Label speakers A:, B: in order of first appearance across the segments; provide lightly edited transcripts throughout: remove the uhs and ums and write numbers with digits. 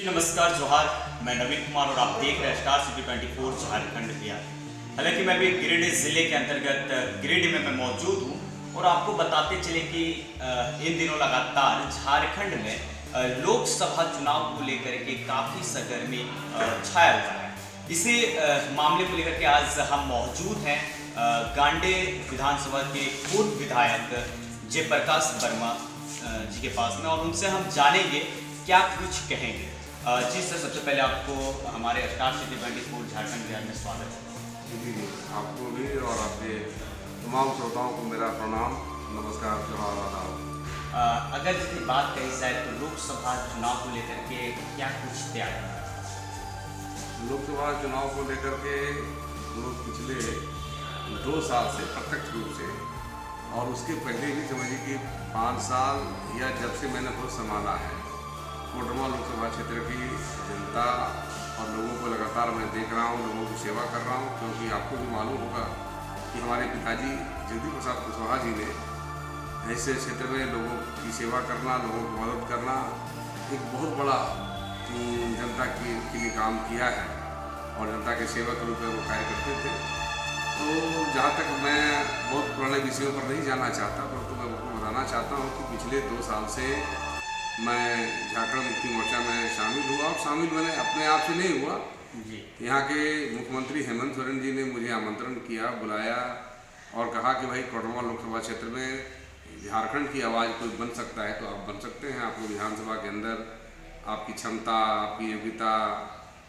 A: नमस्कार जोहार। मैं नवीन कुमार और आप देख रहे हैं स्टार सिटी 24 झारखंड बिहार। हालांकि मैं भी गिरिडीह ज़िले के अंतर्गत गिरिडीह में मैं मौजूद हूं और आपको बताते चले कि इन दिनों लगातार झारखंड में लोकसभा चुनाव को लेकर के काफ़ी सरगर्मी छाया हुआ है। इसी मामले को लेकर के आज हम मौजूद हैं गांडे विधानसभा के पूर्व विधायक जयप्रकाश वर्मा जी के पास में और उनसे हम जानेंगे क्या कुछ कहेंगे। जी सर, सबसे पहले आपको हमारे स्टार सिटी 24 झारखंड बिहार में स्वागत है।
B: जी आपको भी और आपके तमाम श्रोताओं को मेरा प्रणाम, नमस्कार, जोहार, आदाब।
A: अगर जितनी बात कही जाए तो लोकसभा चुनाव को लेकर के क्या कुछ तैयारी है?
B: लोकसभा चुनाव को लेकर के लोग पिछले 2 साल से प्रत्यक्ष रूप से और उसके पहले भी समझिए कि 5 साल या जब से मैंने खुद संभाला है कोडरमा लोकसभा क्षेत्र की जनता और लोगों को लगातार मैं देख रहा हूँ, लोगों की सेवा कर रहा हूँ। क्योंकि आपको भी मालूम होगा कि हमारे पिताजी जगदीश प्रसाद कुशवाहा जी ने ऐसे क्षेत्र में लोगों की सेवा करना, लोगों की मदद करना एक बहुत बड़ा जनता के लिए काम किया है और जनता के सेवक के रूप में वो कार्य करते थे। तो जहाँ तक मैं बहुत पुराने विषयों पर नहीं जाना चाहता, परंतु मैं आपको बताना चाहता हूँ कि पिछले 2 साल से मैं झारखंड मुक्ति मोर्चा में शामिल हुआ और शामिल मैंने अपने आप से नहीं हुआ
A: जी।
B: यहाँ के मुख्यमंत्री हेमंत सोरेन जी ने मुझे आमंत्रण किया, बुलाया और कहा कि भाई कोडरमा लोकसभा क्षेत्र में झारखंड की आवाज़ कोई बन सकता है तो आप बन सकते हैं। आपको विधानसभा के अंदर आपकी क्षमता, आपकी योग्यता,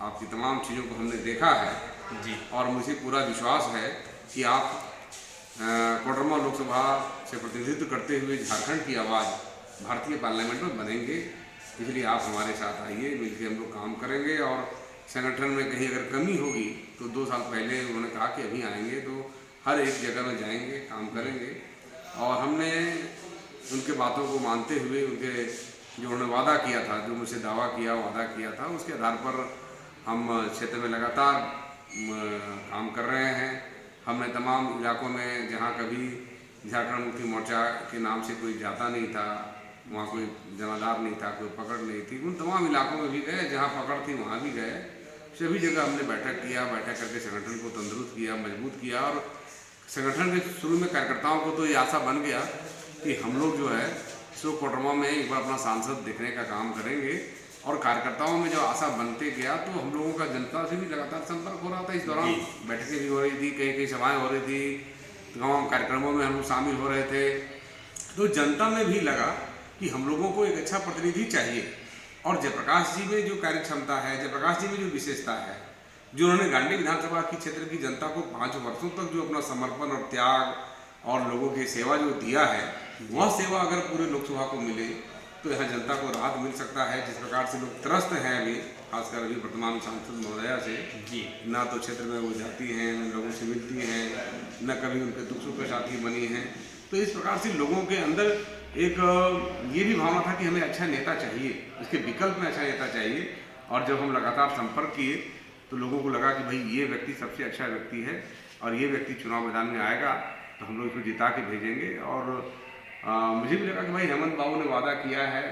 B: आपकी तमाम चीज़ों को हमने देखा है
A: जी।
B: और मुझे पूरा विश्वास है कि आप कोडरमा लोकसभा से प्रतिनिधित्व करते हुए झारखंड की आवाज़ भारतीय पार्लियामेंट में बनेंगे। इसलिए आप हमारे साथ आइए, मिलकर हम लोग काम करेंगे और संगठन में कहीं अगर कमी होगी तो 2 साल पहले उन्होंने कहा कि अभी आएंगे तो हर एक जगह में जाएंगे, काम करेंगे। और हमने उनके बातों को मानते हुए उनके जो उन्होंने वादा किया था, जो मुझसे दावा किया, वादा किया था, उसके आधार पर हम क्षेत्र में लगातार काम कर रहे हैं। हमने तमाम इलाकों में जहाँ कभी झारखंड मुक्ति मोर्चा के नाम से कोई जाता नहीं था, वहाँ कोई जनाधार नहीं था, कोई पकड़ नहीं थी, उन तमाम इलाकों में भी गए, जहाँ पकड़ थी वहाँ भी गए। सभी जगह हमने बैठक किया, बैठक करके संगठन को तंदुरुस्त किया, मजबूत किया और संगठन के शुरू में कार्यकर्ताओं को तो ये आशा बन गया कि हम लोग जो है सो कोडरमा में एक बार अपना सांसद देखने का काम करेंगे। और कार्यकर्ताओं में जो आशा बनते गया तो हम लोगों का जनता से भी लगातार संपर्क हो रहा था। इस दौरान बैठकें भी हो रही थी, कई कई सभाएँ हो रही थी, तमाम कार्यक्रमों में हम लोग शामिल हो रहे थे। तो जनता में भी लगा कि हम लोगों को एक अच्छा प्रतिनिधि चाहिए और जयप्रकाश जी में जो कार्य क्षमता है, जयप्रकाश जी में जो विशेषता है, जो उन्होंने गांडी विधानसभा की क्षेत्र की जनता को 5 वर्षों तक जो अपना समर्पण और त्याग और लोगों की सेवा जो दिया है, वह सेवा अगर पूरे लोकसभा को मिले तो यहाँ जनता को राहत मिल सकता है। जिस प्रकार से लोग त्रस्त हैं अभी, खासकर अभी वर्तमान सांसद महोदया से
A: जी,
B: ना तो क्षेत्र में वो जाती हैं, न लोगों से मिलती हैं, न कभी उनके दुख सुख के साथी बनी हैं। तो इस प्रकार से लोगों के अंदर एक ये भी भावना था कि हमें अच्छा नेता चाहिए, इसके विकल्प में अच्छा नेता चाहिए। और जब हम लगातार संपर्क किए तो लोगों को लगा कि भाई ये व्यक्ति सबसे अच्छा व्यक्ति है और ये व्यक्ति चुनाव मैदान में आएगा तो हम लोग इसको जिता के भेजेंगे। और मुझे भी लगा कि भाई हेमंत बाबू ने वादा किया है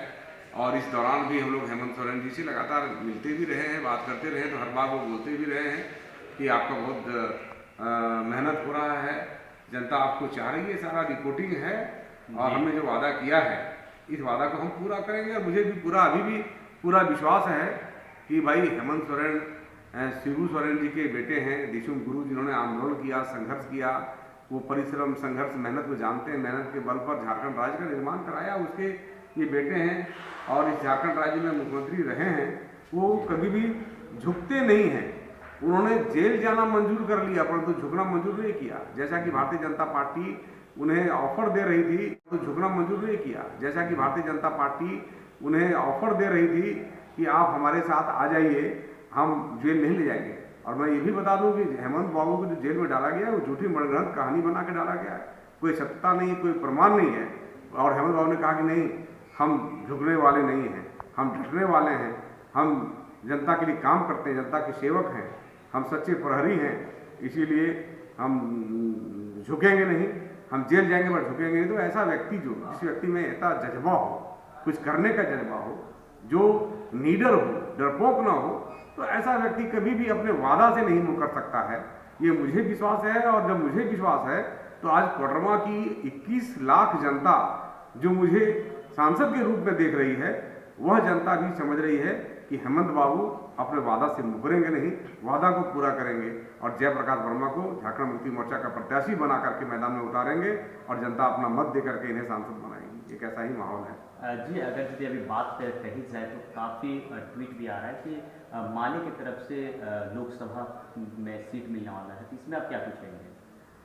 B: और इस दौरान भी हम लोग हेमंत सोरेन जी से लगातार मिलते भी रहे हैं, बात करते रहे, तो हर बार वो बोलते भी रहे हैं कि आपका बहुत मेहनत हो रहा है, जनता आपको चाह रही है, सारा रिपोर्टिंग है और हमने जो वादा किया है इस वादा को हम पूरा करेंगे। और मुझे भी अभी भी पूरा विश्वास है कि भाई हेमंत सोरेन शिबू सोरेन जी के बेटे हैं, दिशुम गुरु, जिन्होंने आंदोलन किया, संघर्ष किया, वो परिश्रम, संघर्ष, मेहनत को जानते हैं, मेहनत के बल पर झारखंड राज्य का निर्माण कराया, उसके ये बेटे हैं और इस झारखंड राज्य में मुख्यमंत्री रहे हैं। वो कभी भी झुकते नहीं हैं। उन्होंने जेल जाना मंजूर कर लिया परंतु झुकना मंजूर नहीं किया। जैसा कि भारतीय जनता पार्टी उन्हें ऑफर दे रही थी तो झुकना मंजूर नहीं किया। जैसा कि भारतीय जनता पार्टी उन्हें ऑफर दे रही थी कि आप हमारे साथ आ जाइए, हम जेल नहीं ले जाएंगे। और मैं ये भी बता दूं कि हेमंत बाबू को जो जेल में डाला गया है वो झूठी मनगढ़ंत कहानी बना के डाला गया है, कोई सत्यता नहीं, कोई प्रमाण नहीं है। और हेमंत बाबू ने कहा कि नहीं, हम झुकने वाले नहीं हैं, हम डटने वाले हैं, हम जनता के लिए काम करते हैं, जनता के सेवक हैं, हम सच्चे प्रहरी हैं, इसीलिए हम झुकेंगे नहीं, हम जेल जाएंगे पर झुकेंगे नहीं। तो ऐसा व्यक्ति जिस व्यक्ति में ऐसा जज्बा हो, कुछ करने का जज्बा हो, जो नीडर हो, डरपोक ना हो, तो ऐसा व्यक्ति कभी भी अपने वादा से नहीं मुकर सकता है। ये मुझे विश्वास है, और जब मुझे विश्वास है तो आज कोडरमा की 21 लाख जनता जो मुझे सांसद के रूप में देख रही है, वह जनता भी समझ रही है कि हेमंत बाबू अपने वादा से मुकरेंगे नहीं, वादा को पूरा करेंगे और जयप्रकाश वर्मा को झारखंड मुक्ति मोर्चा का प्रत्याशी बना करके मैदान में उतारेंगे और जनता अपना मत दे करके इन्हें सांसद बनाएगी। एक ऐसा ही माहौल है।
C: जी, अगर यदि अभी बात कही जाए तो काफ़ी ट्वीट भी आ रहा है कि माले की तरफ से लोकसभा में सीट मिलने वाला है, तो इसमें आप क्या कुछ कहेंगे?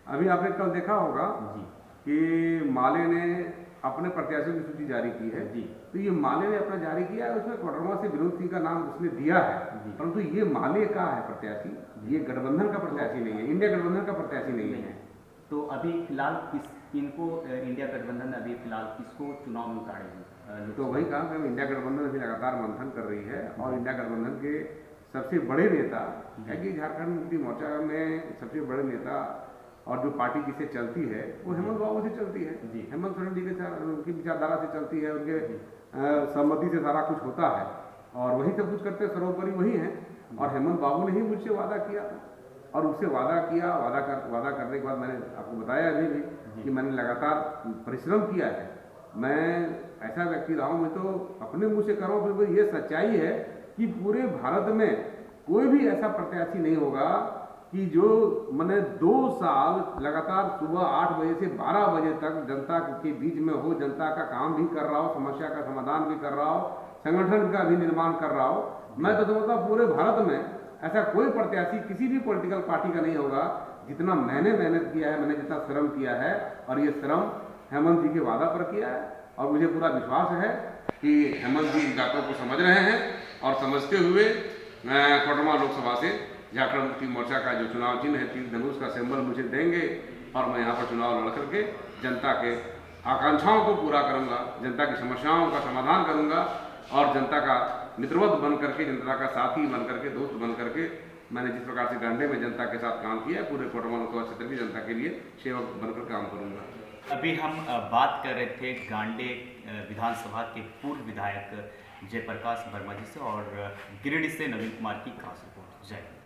B: अभी आपने कल देखा होगा
C: जी
B: कि माले ने अपने प्रत्याशियों की सूची जारी की है।
C: जी
B: तो ये माले ने अपना जारी किया है, उसमें कोडरमा से विनोद सिंह का नाम उसने दिया है,
C: जी।
B: परंतु ये माले का है प्रत्याशी, ये गठबंधन का प्रत्याशी नहीं है, इंडिया गठबंधन का प्रत्याशी नहीं है।
C: तो अभी फिलहाल किनको इंडिया गठबंधन अभी फिलहाल किसको चुनाव में उतारेगी?
B: तो वही कहा कि हम इंडिया गठबंधन अभी लगातार मंथन कर रही है और इंडिया गठबंधन के सबसे बड़े नेता है कि झारखंड मुक्ति मोर्चा में सबसे बड़े नेता और जो पार्टी जिसे चलती है वो हेमंत बाबू से चलती है। हेमंत सोरेन जी के साथ उनकी विचारधारा से चलती है, उनके सहमति से सारा कुछ होता है और वही सब कुछ करते सर्वोपरि वही है। और हेमंत बाबू ने ही मुझसे वादा किया और उससे वादा किया, वादा करने के बाद मैंने आपको बताया अभी भी कि मैंने लगातार परिश्रम किया है। मैं ऐसा व्यक्ति रहा हूँ, मैं तो अपने मुँह से कर रहा हूँ, फिर ये सच्चाई है कि पूरे भारत में कोई भी ऐसा प्रत्याशी नहीं होगा कि जो मैंने 2 साल लगातार सुबह 8 बजे से 12 बजे तक जनता के बीच में हो, जनता का काम भी कर रहा हो, समस्या का समाधान भी कर रहा हो, संगठन का भी निर्माण कर रहा हो। मैं तो समझता हूँ पूरे भारत में ऐसा कोई प्रत्याशी किसी भी पॉलिटिकल पार्टी का नहीं होगा जितना मैंने मेहनत किया है, मैंने जितना श्रम किया है, और ये श्रम हेमंत जी के वादा पर किया है। और मुझे पूरा विश्वास है कि हेमंत जी इन बातों को समझ रहे हैं और समझते हुए कोडरमा लोकसभा से झारखंड मुक्ति मोर्चा का जो चुनाव चिन्ह है, तीर धनुष का सिंबल मुझे देंगे और मैं यहाँ पर चुनाव लड़ करके जनता के आकांक्षाओं को पूरा करूँगा, जनता की समस्याओं का समाधान करूँगा और जनता का मित्रवत बन करके, जनता का साथी बन करके, दोस्त बन करके, मैंने जिस प्रकार से गांडे में जनता के साथ काम किया है, पूरे कोडरमा लोकसभा क्षेत्र की जनता के लिए सेवक बनकर काम करूँगा।
A: अभी हम बात कर रहे थे गांडे विधानसभा के पूर्व विधायक जयप्रकाश वर्मा जी से और गिरिडीह से नवीन कुमार की खास रिपोर्ट। जय